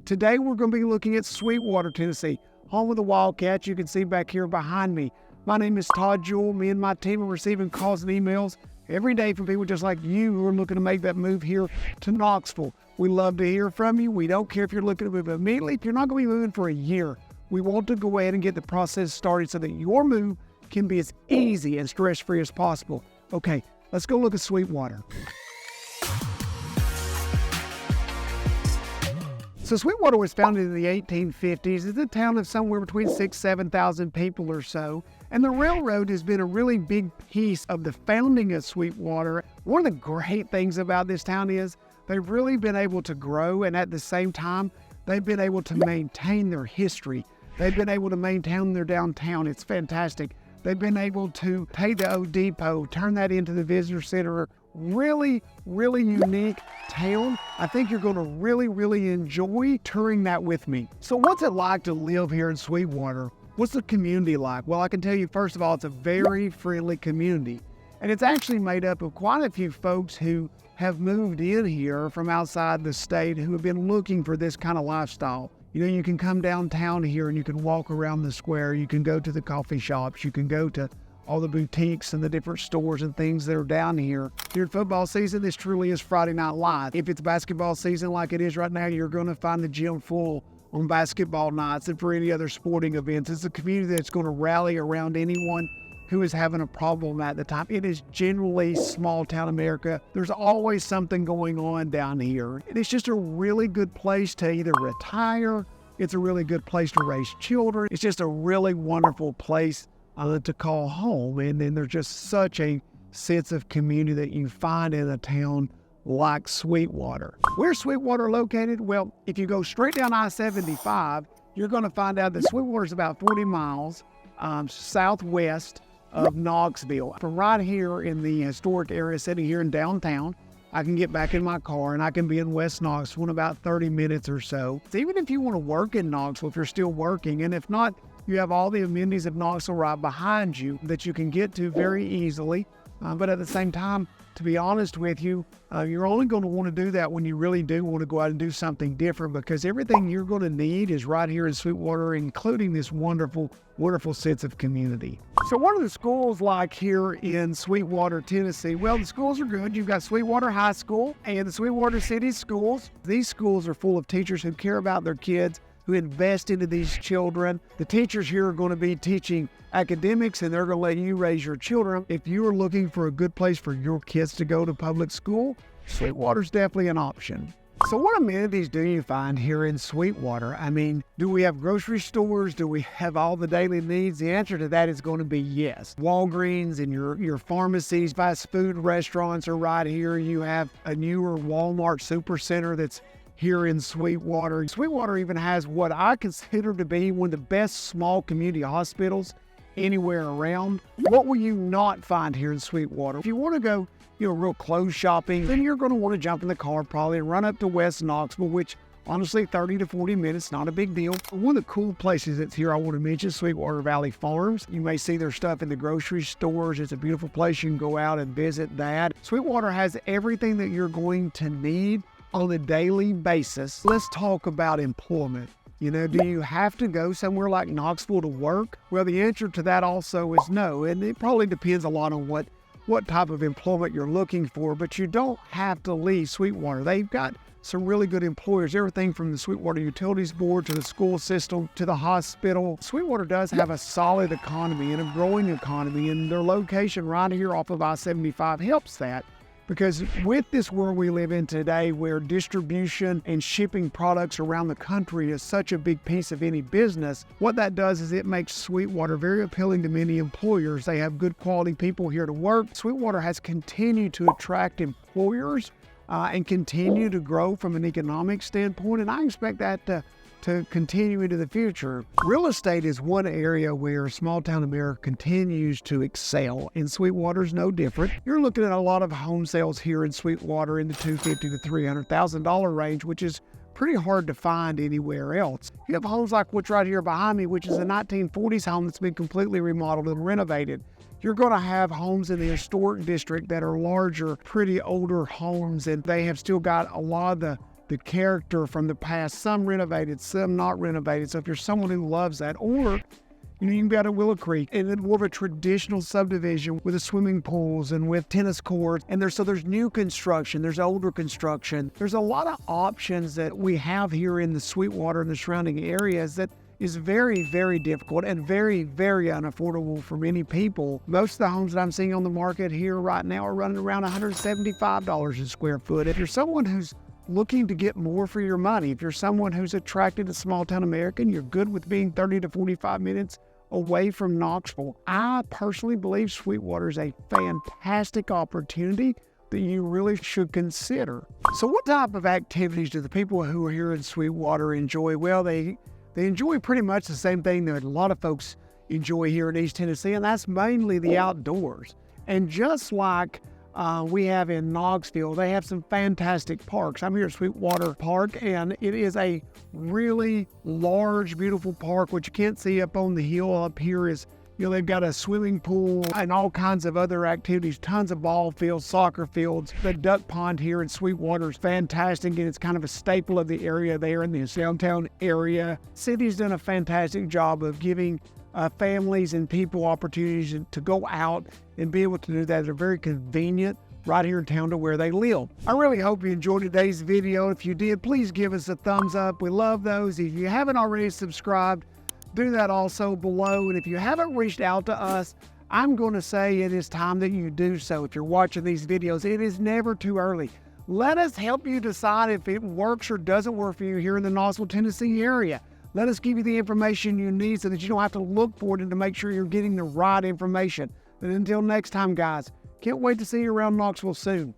Today we're going to be looking at Sweetwater, Tennessee, home of the Wildcats. You can see back here behind me. My name is Todd Jewell. Me and my team are receiving calls and emails every day from people just like you who are looking to make that move here to Knoxville. We love to hear from you. We don't care if you're looking to move immediately. If you're not going to be moving for a year, we want to go ahead and get the process started so that your move can be as easy and stress-free as possible. Okay, let's go look at Sweetwater. So Sweetwater was founded in the 1850s. It's a town of somewhere between 6,000 to 7,000 people or so. And the railroad has been a really big piece of the founding of Sweetwater. One of the great things about this town is they've really been able to grow, and at the same time, they've been able to maintain their history. They've been able to maintain their downtown. It's fantastic. They've been able to take the old depot, turn that into the visitor center. Really unique town. I think you're going to really enjoy touring that with me. So what's it like to live here in Sweetwater? What's the community like? Well, I can tell you, first of all, it's a very friendly community. And it's actually made up of quite a few folks who have moved in here from outside the state who have been looking for this kind of lifestyle. You know, you can come downtown here and you can walk around the square. You can go to the coffee shops. You can go to all the boutiques and the different stores and things that are down here. During football season, this truly is Friday Night Live. If it's basketball season like it is right now, you're going to find the gym full on basketball nights and for any other sporting events. It's a community that's going to rally around anyone who is having a problem at the time. It is generally small town America. There's always something going on down here. And it's just a really good place to either retire. It's a really good place to raise children. It's just a really wonderful place to call home. And then there's just such a sense of community that you find in a town like Sweetwater. Where's Sweetwater located? Well, if you go straight down I-75, you're going to find out that Sweetwater is about 40 miles southwest of Knoxville. From right here in the historic area, sitting here in downtown, I can get back in my car and I can be in West Knoxville in about 30 minutes or so. So even if you want to work in Knoxville, if you're still working, and if not, you have all the amenities of Knoxville right behind you that you can get to very easily. But at the same time, to be honest with you, you're only going to want to do that when you really do want to go out and do something different, because everything you're going to need is right here in Sweetwater, including this wonderful sense of community. So what are the schools like here in Sweetwater, Tennessee? Well, the schools are good. You've got Sweetwater High School and the Sweetwater City Schools. These schools are full of teachers who care about their kids, who invest into these children. The teachers here are going to be teaching academics, and they're going to let you raise your children. If you are looking for a good place for your kids to go to public school, Sweetwater's definitely an option. So what amenities do you find here in Sweetwater? I mean, do we have grocery stores? Do we have all the daily needs? The answer to that is going to be yes. Walgreens and your pharmacies, fast food restaurants are right here. You have a newer Walmart Supercenter that's here in Sweetwater. Sweetwater even has what I consider to be one of the best small community hospitals anywhere around. What will you not find here in Sweetwater? If you want to go, real clothes shopping, then you're going to want to jump in the car probably and run up to West Knoxville, which honestly 30 to 40 minutes, not a big deal. One of the cool places that's here I want to mention is Sweetwater Valley Farms. You may see their stuff in the grocery stores. It's a beautiful place. You can go out and visit that. Sweetwater has everything that you're going to need on a daily basis. Let's talk about employment. Do you have to go somewhere like Knoxville to work? Well, the answer to that also is no, and it probably depends a lot on what type of employment you're looking for, but you don't have to leave Sweetwater. They've got some really good employers, everything from the Sweetwater Utilities Board to the school system to the hospital. Sweetwater does have a solid economy and a growing economy, and their location right here off of I-75 helps that. Because with this world we live in today, where distribution and shipping products around the country is such a big piece of any business, what that does is it makes Sweetwater very appealing to many employers. They have good quality people here to work. Sweetwater has continued to attract employers and continue to grow from an economic standpoint, and I expect that to continue into the future. Real estate is one area where small town America continues to excel, and Sweetwater's no different. You're looking at a lot of home sales here in Sweetwater in the $250,000 to $300,000 range, which is pretty hard to find anywhere else. You have homes like what's right here behind me, which is a 1940s home that's been completely remodeled and renovated. You're going to have homes in the historic district that are larger, pretty older homes, and they have still got a lot of the character from the past, some renovated, some not renovated. So if you're someone who loves that, or you can be out at Willow Creek and then more of a traditional subdivision with the swimming pools and with tennis courts. And there's new construction, there's older construction. There's a lot of options that we have here in the Sweetwater and the surrounding areas that is very, very difficult and very, very unaffordable for many people. Most of the homes that I'm seeing on the market here right now are running around $175 a square foot. If you're someone who's looking to get more for your money, if you're someone who's attracted to small town America and you're good with being 30 to 45 minutes away from Knoxville, I personally believe Sweetwater is a fantastic opportunity that you really should consider. So what type of activities do the people who are here in Sweetwater enjoy? Well, they enjoy pretty much the same thing that a lot of folks enjoy here in East Tennessee, and that's mainly the outdoors. And just like we have in Knoxville, they have some fantastic parks. I'm here at Sweetwater Park, and it is a really large, beautiful park. What you can't see up on the hill up here is, they've got a swimming pool and all kinds of other activities, tons of ball fields, soccer fields. The duck pond here in Sweetwater is fantastic, and it's kind of a staple of the area there in the downtown area. City's done a fantastic job of giving families and people opportunities to go out and be able to do that. They're very convenient right here in town to where they live. I really hope you enjoyed today's video. If you did, please give us a thumbs up. We love those. If you haven't already subscribed, do that also below. And if you haven't reached out to us, I'm going to say it is time that you do so. If you're watching these videos, it is never too early. Let us help you decide if it works or doesn't work for you here in the Knoxville, Tennessee area. Let us give you the information you need so that you don't have to look for it, and to make sure you're getting the right information. But until next time, guys, can't wait to see you around Knoxville soon.